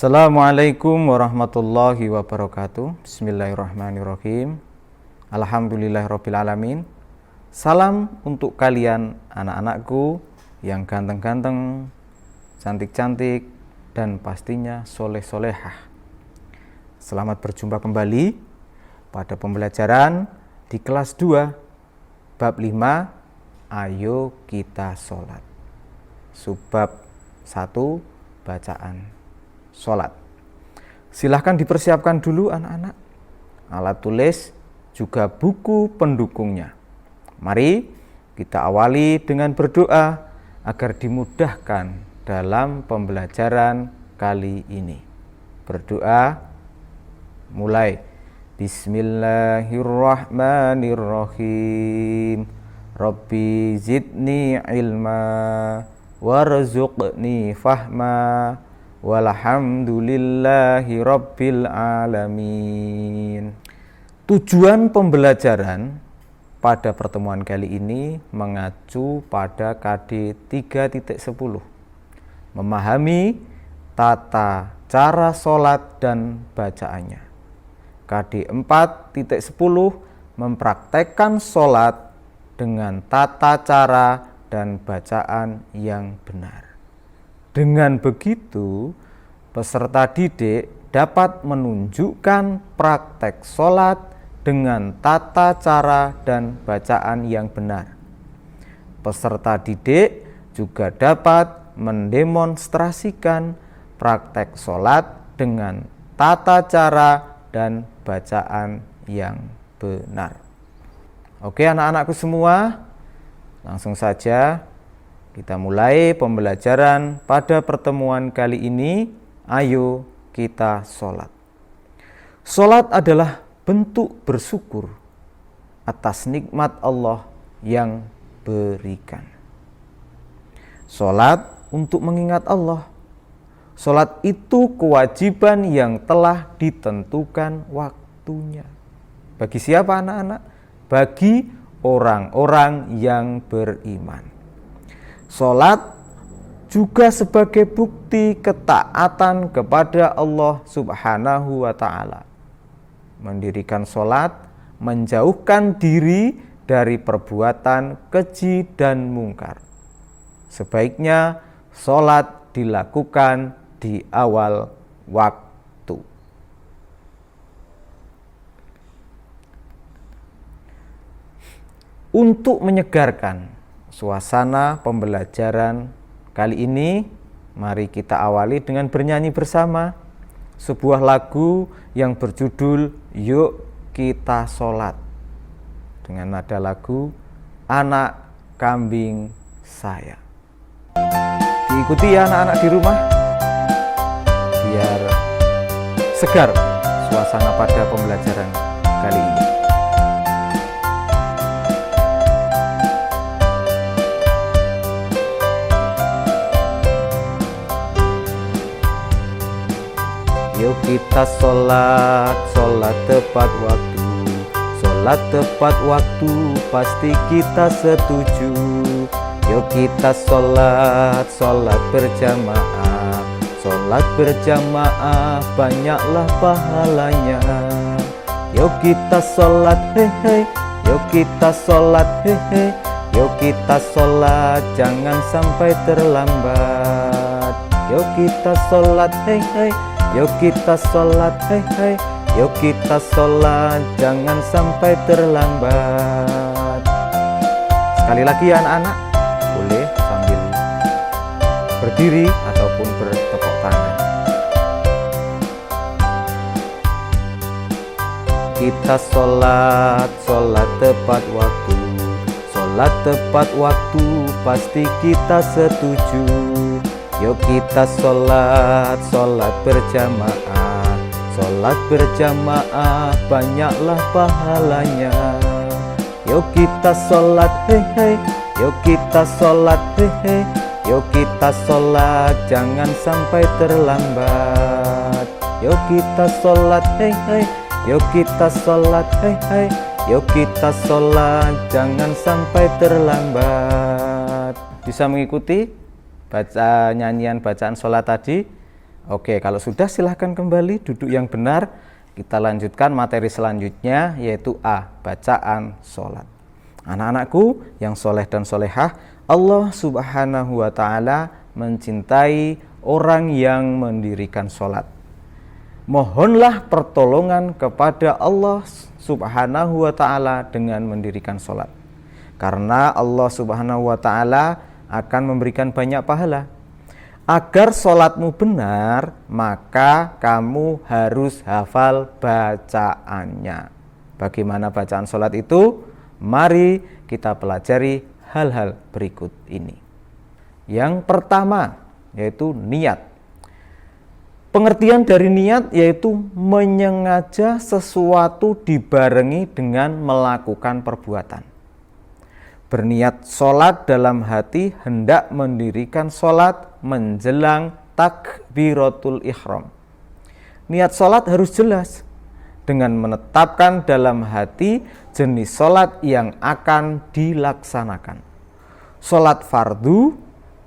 Assalamualaikum warahmatullahi wabarakatuh. Bismillahirrahmanirrahim. Alhamdulillahirrabbilalamin. Salam untuk kalian anak-anakku yang ganteng-ganteng, cantik-cantik, dan pastinya soleh-solehah. Selamat berjumpa kembali pada pembelajaran di kelas 2 bab 5. Ayo kita sholat. Subbab 1, bacaan sholat. Silahkan dipersiapkan dulu anak-anak alat tulis juga buku pendukungnya. Mari kita awali dengan berdoa agar dimudahkan dalam pembelajaran kali ini. Berdoa mulai. Bismillahirrahmanirrahim. Rabbi zidni ilma warzuqni fahma walhamdulillahi rabbil alamin. Tujuan pembelajaran pada pertemuan kali ini mengacu pada KD 3.10, memahami tata cara sholat dan bacaannya. KD 4.10, mempraktekkan sholat dengan tata cara dan bacaan yang benar. Dengan begitu, peserta didik dapat menunjukkan praktek sholat dengan tata cara dan bacaan yang benar. Peserta didik juga dapat mendemonstrasikan praktek sholat dengan tata cara dan bacaan yang benar. Oke anak-anakku semua, langsung saja kita mulai pembelajaran pada pertemuan kali ini. Ayo kita sholat. Sholat adalah bentuk bersyukur atas nikmat Allah yang berikan. Sholat untuk mengingat Allah. Sholat itu kewajiban yang telah ditentukan waktunya. Bagi siapa anak-anak? Bagi orang-orang yang beriman. Sholat juga sebagai bukti ketaatan kepada Allah Subhanahu wa ta'ala. Mendirikan sholat menjauhkan diri dari perbuatan keji dan mungkar. Sebaiknya sholat dilakukan di awal waktu. Untuk menyegarkan suasana pembelajaran kali ini, mari kita awali dengan bernyanyi bersama sebuah lagu yang berjudul Yuk Kita Sholat, dengan nada lagu Anak Kambing Saya. Diikuti ya anak-anak di rumah, biar segar suasana pada pembelajaran kali ini. Yuk kita sholat, sholat tepat waktu. Sholat tepat waktu, pasti kita setuju. Yuk kita sholat, sholat berjamaah. Sholat berjamaah, banyaklah pahalanya. Yuk kita sholat, hei hei. Yuk kita sholat, hei hei. Yuk kita sholat, jangan sampai terlambat. Yuk kita sholat, hei hei. Yuk kita sholat, hei hei. Yuk kita sholat, jangan sampai terlambat. Sekali lagi ya anak-anak, boleh sambil berdiri ataupun bertepuk tangan. Kita sholat, sholat tepat waktu. Sholat tepat waktu, pasti kita setuju. Yuk kita sholat, sholat berjamaah. Sholat berjamaah, banyaklah pahalanya. Yuk kita sholat, hei hei. Yuk kita sholat, hei hei. Yuk kita sholat, jangan sampai terlambat. Yuk kita sholat, hei hei. Yuk kita sholat, hei hei. Yuk kita sholat, jangan sampai terlambat. Bisa mengikuti baca nyanyian bacaan sholat tadi? Oke, kalau sudah silahkan kembali duduk yang benar. Kita lanjutkan materi selanjutnya, yaitu A, bacaan sholat. Anak-anakku yang soleh dan solehah, Allah Subhanahu wa ta'ala mencintai orang yang mendirikan sholat. Mohonlah pertolongan kepada Allah Subhanahu wa ta'ala dengan mendirikan sholat. Karena Allah Subhanahu wa ta'ala akan memberikan banyak pahala. Agar sholatmu benar, maka kamu harus hafal bacaannya. Bagaimana bacaan sholat itu? Mari kita pelajari hal-hal berikut ini. Yang pertama, yaitu niat. Pengertian dari niat yaitu menyengaja sesuatu dibarengi dengan melakukan perbuatan. Berniat sholat dalam hati hendak mendirikan sholat menjelang takbiratul ihram. Niat sholat harus jelas dengan menetapkan dalam hati jenis sholat yang akan dilaksanakan. Sholat fardu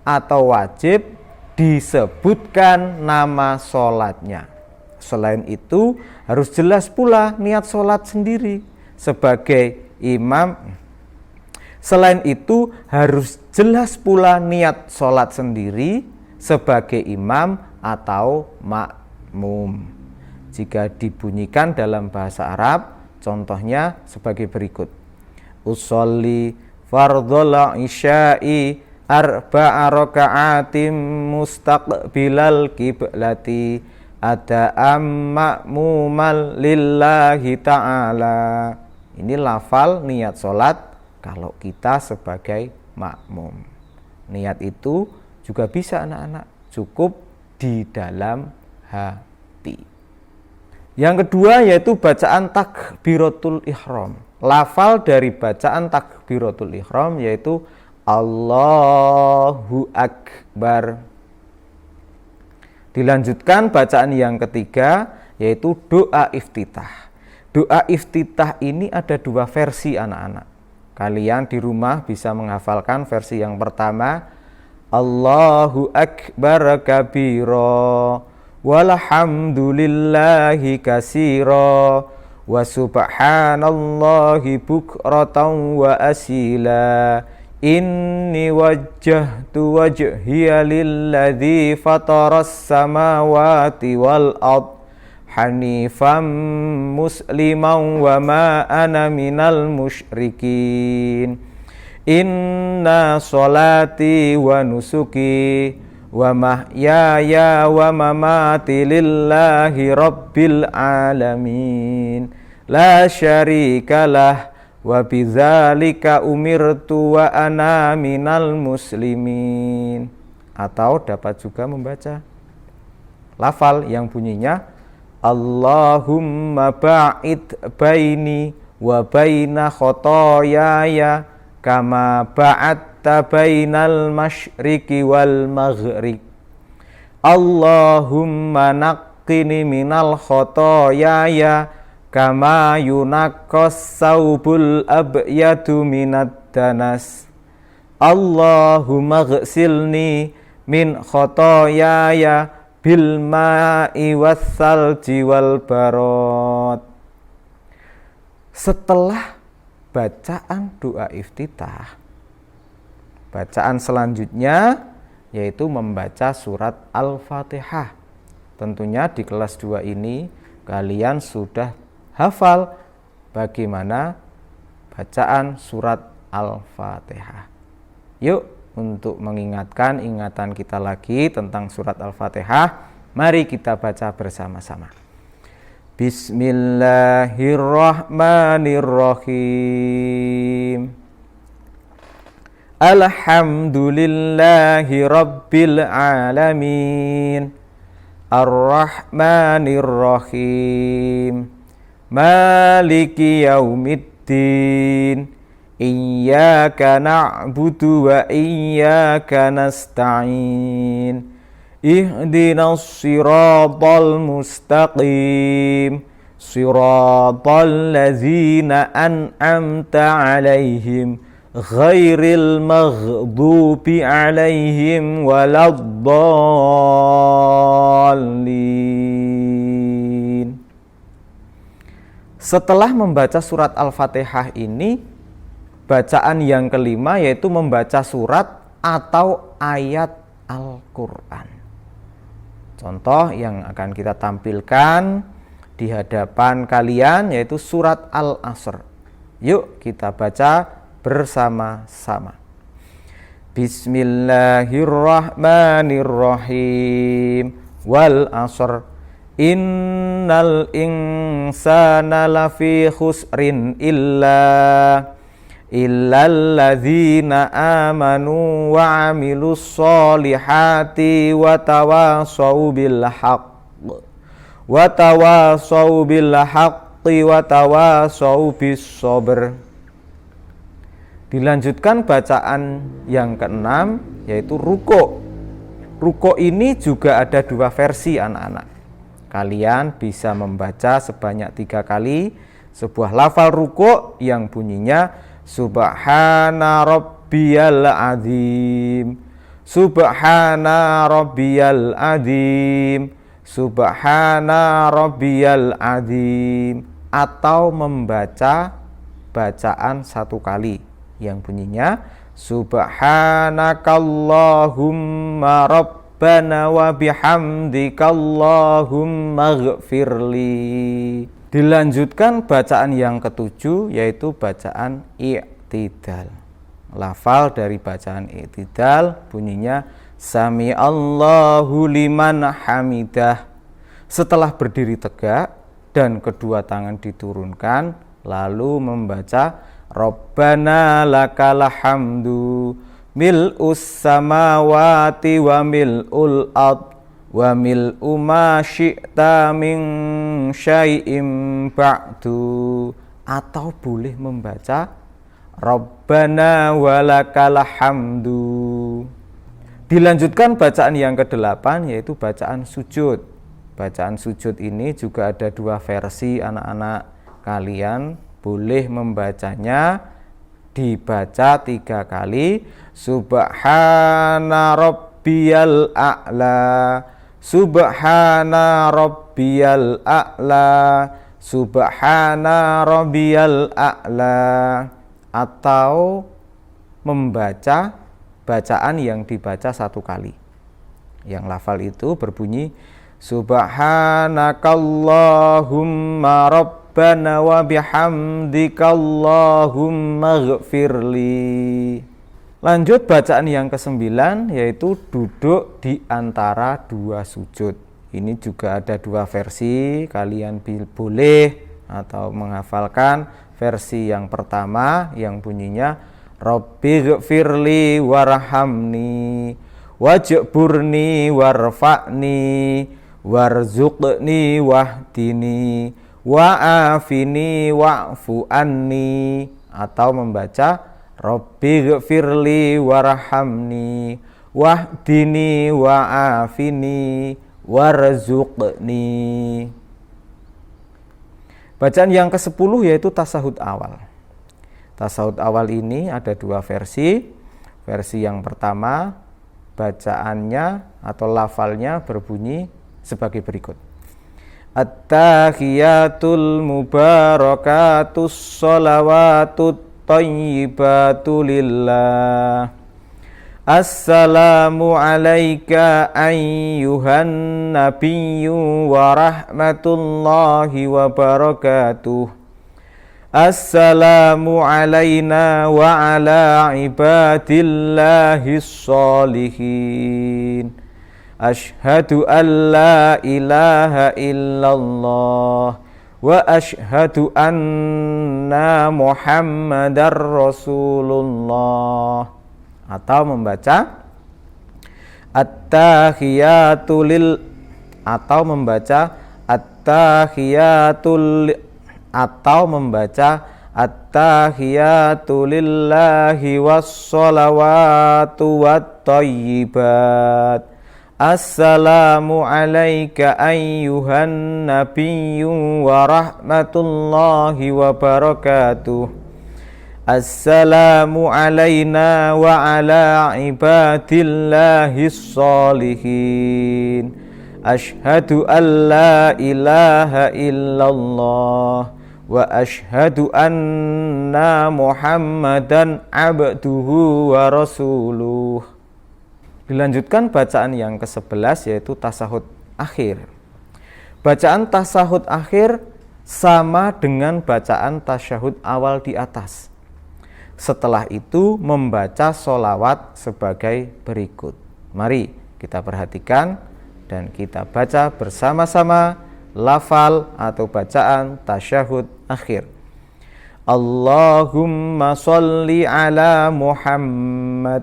atau wajib disebutkan nama sholatnya. Selain itu harus jelas pula niat sholat sendiri sebagai imam. Selain itu harus jelas pula niat sholat sendiri sebagai imam atau makmum. Jika dibunyikan dalam bahasa Arab, contohnya sebagai berikut. Usolli fardhul isya'i arba'a raka'atim mustaqbilal qiblati ada'am ma'mumal lillahi ta'ala. Ini lafal niat sholat kalau kita sebagai makmum. Niat itu juga bisa anak-anak, cukup di dalam hati. Yang kedua yaitu bacaan takbiratul ihram. Lafal dari bacaan takbiratul ihram yaitu Allahu Akbar. Dilanjutkan bacaan yang ketiga yaitu doa iftitah. Doa iftitah ini ada dua versi anak-anak. Kalian di rumah bisa menghafalkan versi yang pertama, Allahu Akbar kabira walhamdulillahi katsira wa subhanallahi bukratan wa asila. Inni wajjahtu wajhiya lilladzi fataras samawati wal ard hanifan musliman wa ma ana minal musyrikin. Inna sholati wa nusuki wa mahyaya wa mamati lillahi rabbil alamin la syarikalah wa bidzalika umirtu wa ana minal muslimin. Atau dapat juga membaca lafal yang bunyinya Allahumma ba'id baini wa baina khotoyaya kama ba'adta bainal masyriqi wal maghrib. Allahumma naqqini minal khotoyaya kama yunaqqas saubul abyadu minad danas. Allahumma ghsilni min khotoyaya bil ma'i wassalji wal barad. Setelah bacaan doa iftitah, bacaan selanjutnya yaitu membaca surat Al-Fatihah. Tentunya di kelas 2 ini kalian sudah hafal bagaimana bacaan surat Al-Fatihah. Yuk, untuk mengingatkan ingatan kita lagi tentang surat Al-Fatihah, mari kita baca bersama-sama. Bismillahirrahmanirrahim. Alhamdulillahi rabbil alamin. Ar-Rahmanirrahim. Maliki yaumiddin. Iyyaka na'budu wa iyyaka nasta'in. Ihdinas siratal mustaqim. Siratal ladzina an'amta 'alaihim ghairil maghdubi alaihim waladdallin. Setelah membaca surat Al-Fatihah ini, bacaan yang kelima yaitu membaca surat atau ayat Al-Quran. Contoh yang akan kita tampilkan di hadapan kalian yaitu surat Al-Asr. Yuk kita baca bersama-sama. Bismillahirrahmanirrahim. Wal asr. Innal insana lafi khusrin illalladzina amanu wa amilus solihati wa tawasau bil haqqi wa tawasau bis sabr. Dilanjutkan bacaan yang keenam yaitu ruko. Ruko ini juga ada dua versi anak-anak. Kalian bisa membaca sebanyak 3 kali sebuah lafal ruko yang bunyinya Subhana rabbiyal azim, Subhana rabbiyal azim, Subhana rabbiyal azim, atau membaca bacaan 1 kali yang bunyinya Subhanakallahumma rabbana wa bihamdikallahumma ghfirli. Dilanjutkan bacaan yang ketujuh yaitu bacaan i'tidal. Lafal dari bacaan i'tidal bunyinya Sami Allahu liman hamidah. Setelah berdiri tegak dan kedua tangan diturunkan, lalu membaca Rabbana lakal hamdu mil'us samawati wa mil'ul ard wa mil'u ma syi'ta min syai'im ba'du, atau boleh membaca Rabbana walakal hamdu. Dilanjutkan bacaan yang ke-8 yaitu bacaan sujud. Bacaan sujud ini juga ada 2 versi anak-anak. Kalian boleh membacanya dibaca 3 kali. Subhana rabbiyal a'la, Subhana rabbiyal a'la, Subhana rabbiyal a'la, atau membaca bacaan yang dibaca 1 kali. Yang lafal itu berbunyi Subhanakallahumma rabbana wa bihamdikallahumma ghfirli. Lanjut bacaan yang ke-9 yaitu duduk di antara 2 sujud. Ini juga ada 2 versi, kalian boleh atau menghafalkan versi yang pertama yang bunyinya Rabbighfirli warhamni wajburni warfa'ni warzuqni wahdini wa'afini wa'fu anni, atau membaca Rabbighfirli warhamni wahdini wa'afini warzuqni. Bacaan yang ke-10 yaitu tasahud awal. Tasahud awal ini ada 2 versi. Versi yang pertama bacaannya atau lafalnya berbunyi sebagai berikut. At-tahiyatul mubarakatus sholawatut thayyibatu lillah. Assalamu alayka ayyuhan nabiyyu wa rahmatullahi wa barakatuh. Assalamu alayna wa ala ibadillahis sholihin. Ashhadu an la ilaha illallah wa ashhadu anna Muhammadar Rasulullah, atau membaca at-tahiyatul atau membaca at-tahiyatul atau membaca at-tahiyatu lillahi was-sholawatu wat-thayyibat. Assalamu alayka ayyuhan nabiyyu wa rahmatullahi wa barakatuh. Assalamu alayna wa ala ibadillahis sholihin. Ashhadu an la ilaha illallah wa ashhadu anna Muhammadan abduhu wa rasuluh. Dilanjutkan bacaan yang ke-11 yaitu tasahud akhir. Bacaan tasahud akhir sama dengan bacaan tasyahud awal di atas. Setelah itu membaca sholawat sebagai berikut. Mari kita perhatikan dan kita baca bersama-sama lafal atau bacaan tasyahud akhir. Allahumma sholli ala Muhammad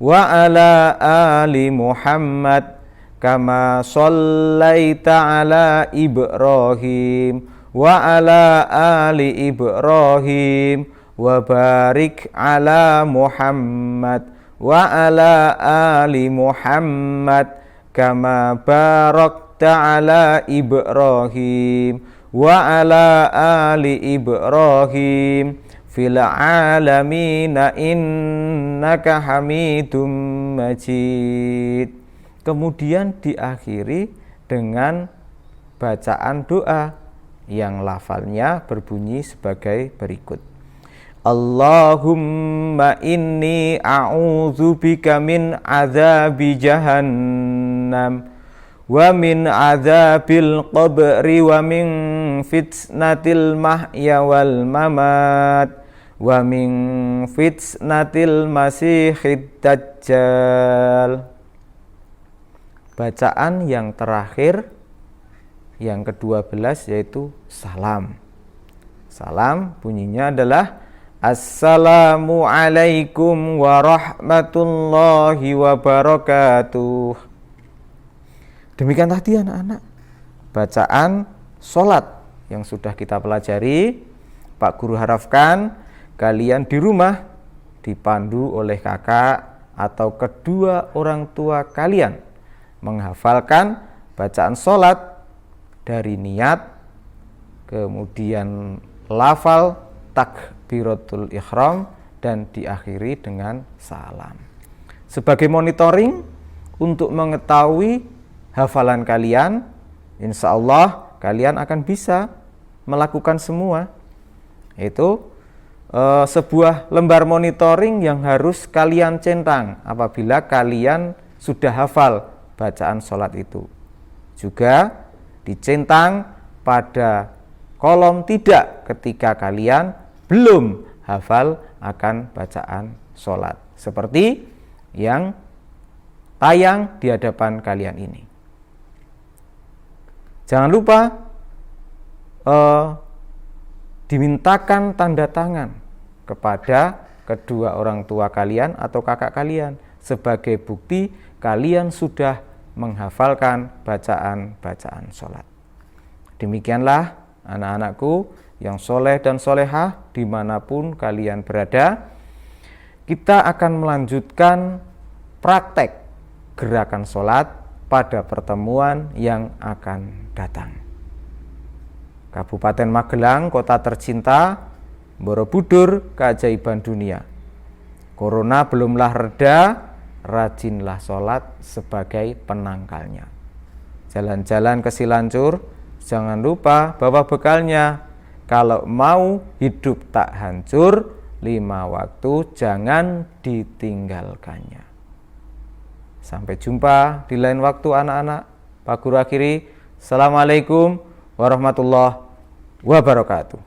wa ala ali Muhammad kama shallaita ala Ibrahim wa ala ali Ibrahim wa barik ala Muhammad wa ala ali Muhammad kama barakta ala Ibrahim wa ala ali Ibrahim fil alamin innaka Hamidum Majid. Kemudian diakhiri dengan bacaan doa yang lafalnya berbunyi sebagai berikut. Allahumma inni a'udzubika min azabi jahannam wa min azabil qabri wa min fitnatil mahya wal mamat wa min fitnatil masihid dajjal. Bacaan yang terakhir yang ke-12 yaitu salam. Salam bunyinya adalah Assalamu alaikum warahmatullahi wabarakatuh. Demikian tadi anak-anak bacaan sholat yang sudah kita pelajari. Pak Guru harapkan kalian di rumah dipandu oleh kakak atau kedua orang tua kalian menghafalkan bacaan sholat dari niat, kemudian lafal, takbiratul ihram, dan diakhiri dengan salam. Sebagai monitoring untuk mengetahui hafalan kalian, insya Allah kalian akan bisa melakukan semua. Itu sebuah lembar monitoring yang harus kalian centang apabila kalian sudah hafal bacaan sholat itu. Juga dicentang pada kolom tidak ketika kalian belum hafal akan bacaan sholat, seperti yang tayang di hadapan kalian ini. Jangan lupa dimintakan tanda tangan kepada kedua orang tua kalian atau kakak kalian sebagai bukti kalian sudah menghafalkan bacaan-bacaan sholat. Demikianlah anak-anakku yang soleh dan solehah dimanapun kalian berada. Kita akan melanjutkan praktek gerakan sholat pada pertemuan yang akan datang. Kabupaten Magelang, kota tercinta, Borobudur, keajaiban dunia. Corona belumlah reda, rajinlah sholat sebagai penangkalnya. Jalan-jalan ke Cilanjur, jangan lupa bawa bekalnya. Kalau mau hidup tak hancur, 5 waktu jangan ditinggalkannya. Sampai jumpa di lain waktu anak-anak. Pak Guru akhiri, Assalamualaikum warahmatullahi wabarakatuh.